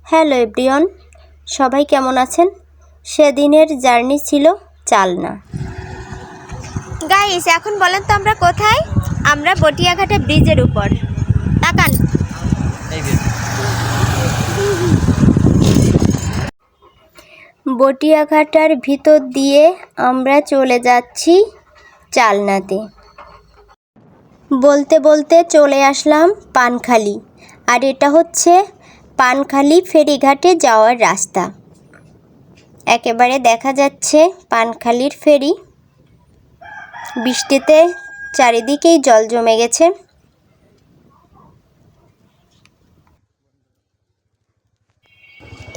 Hello everyone, সবাই কেমন আছেন? সেদিনের জার্নি ছিল চালনা। গাইস, এখন বলেন তো আমরা কোথায়? আমরা বটিয়াঘাটা ব্রিজের উপর। তাকান। বটিয়াঘাটার ভিতর দিয়ে আমরা চলে যাচ্ছি চালনাতে। বলতে বলতে চলে আসলাম পানখালি, আর এটা হচ্ছে পানখালি ফেরিঘাটে যাওয়ার রাস্তা। একেবারে দেখা যাচ্ছে পানখালির ফেরি। বৃষ্টিতে চারিদিকেই জল জমে গেছে।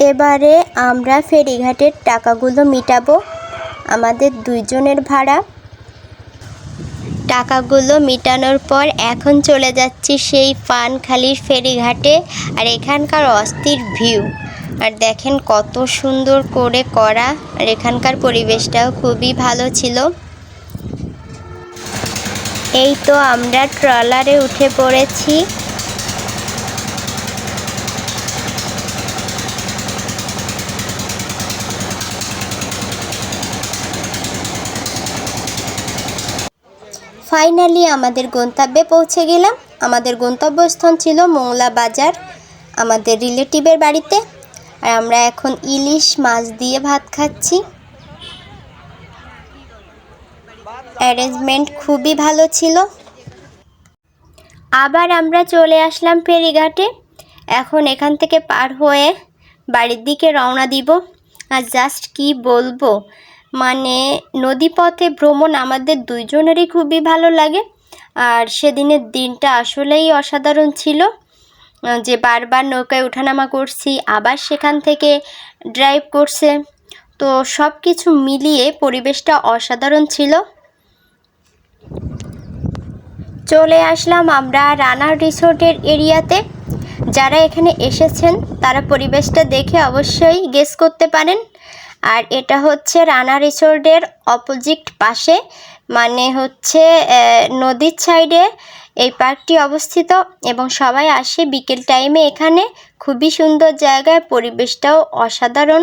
এবারে আমরা ফেরিঘাটের টাকাগুলো মিটাবো। আমাদের দুইজনের ভাড়া। টাকাগুলো মিটানোর পর এখন চলে যাচ্ছি সেই পানখালির ফেরিঘাটে। আর এখানকার অস্থির ভিউ, আর দেখেন কত সুন্দর করে করা। আর এখানকার পরিবেশটাও খুবই ভালো ছিল। এই তো আমরা ট্রলারে উঠে পড়েছি। ফাইনালি আমাদের গন্তব্যে পৌঁছে গেলাম। আমাদের গন্তব্যস্থান ছিল মোংলা বাজার, আমাদের রিলেটিভের বাড়িতে। আর আমরা এখন ইলিশ মাছ দিয়ে ভাত খাচ্ছি। অ্যারেঞ্জমেন্ট খুবই ভালো ছিল। আবার আমরা চলে আসলাম ফেরিঘাটে। এখন এখান থেকে পার হয়ে বাড়ির দিকে রওনা দিব। আর জাস্ট কি বলবো, মানে নদীপথে ভ্রমণ আমাদের দুইজনেরই খুবই ভালো লাগে। আর সেদিনের দিনটা আসলেই অসাধারণ ছিল, যে বারবার নৌকায় ওঠানামা করছি, আবার সেখান থেকে ড্রাইভ করছে। তো সব কিছু মিলিয়ে পরিবেশটা অসাধারণ ছিল। চলে আসলাম আমরা রানা রিসোর্টের এরিয়াতে। যারা এখানে এসেছেন তারা পরিবেশটা দেখে অবশ্যই গেস করতে পারেন। আর এটা হচ্ছে রানা রিসোর্টের অপোজিট পাশে, মানে হচ্ছে নদীর সাইডে এই পার্কটি অবস্থিত। এবং সবাই আসে বিকেল টাইমে এখানে। খুবই সুন্দর জায়গায়, পরিবেশটাও অসাধারণ।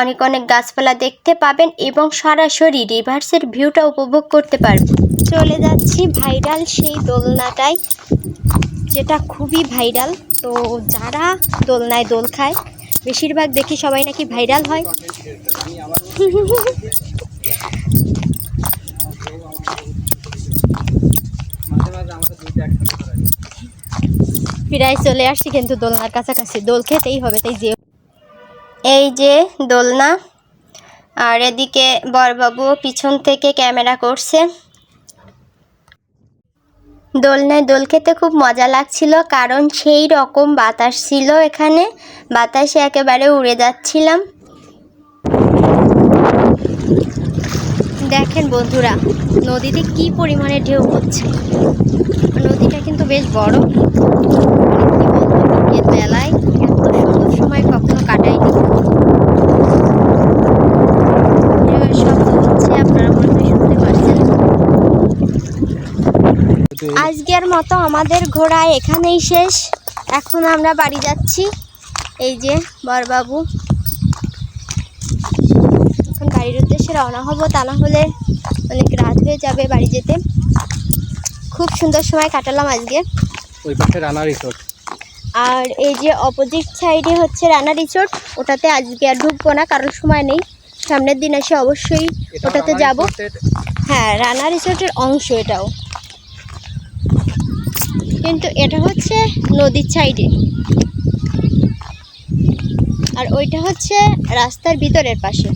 অনেক অনেক গাছপালা দেখতে পাবেন এবং সরাসরি রিভার্সের ভিউটা উপভোগ করতে পারবেন। চলে যাচ্ছি ভাইরাল সেই দোলনাটায়, যেটা খুবই ভাইরাল। তো যারা দোলনায় দোল খায়, বেশিরভাগ দেখি সবাই নাকি ভাইরাল হয়। প্রায় চলে আসছি কিন্তু দোলনার কাছাকাছি। দোল খেতেই হবে, তাই যে এই যে দোলনা। আর এদিকে বরবাবু পিছন থেকে ক্যামেরা করছে। দোলনায় দোল খেতে খুব মজা লাগছিল, কারণ সেই রকম বাতাস ছিল এখানে। বাতাসে একেবারে উড়ে যাচ্ছিলাম। দেখেন বন্ধুরা, নদীতে কি পরিমাণে ঢেউ হচ্ছে। নদীটা কিন্তু বেশ বড়। বিকেল বেলায় এত সুন্দর সময় কখনো কাটাইনি। শব্দ হচ্ছে, আপনারা মনে হয় শুনতে পাচ্ছেন। আজকের মতো আমাদের ঘোরা এখানেই শেষ। এখন আমরা বাড়ি যাচ্ছি। এই যে বরবাবু, এখন বাড়ির উদ্দেশ্যে রওনা হব, তা না হলে অনেক রাত হয়ে যাবে বাড়ি যেতে। খুব সুন্দর সময় কাটালাম আজকে। ওই পাশে রানা রিসোর্ট, আর এই যে অপোজিট সাইডে হচ্ছে রানা রিসোর্ট। ওটাতে আজকে আর ঢুকবো না, কারণ সময় নেই। সামনের দিন এসে অবশ্যই ওটাতে যাব। হ্যাঁ, রানা রিসোর্টের অংশ এটাও, কিন্তু এটা হচ্ছে নদীর সাইডে। আর ওইটা হচ্ছে রাস্তার ভিতরের পাশে।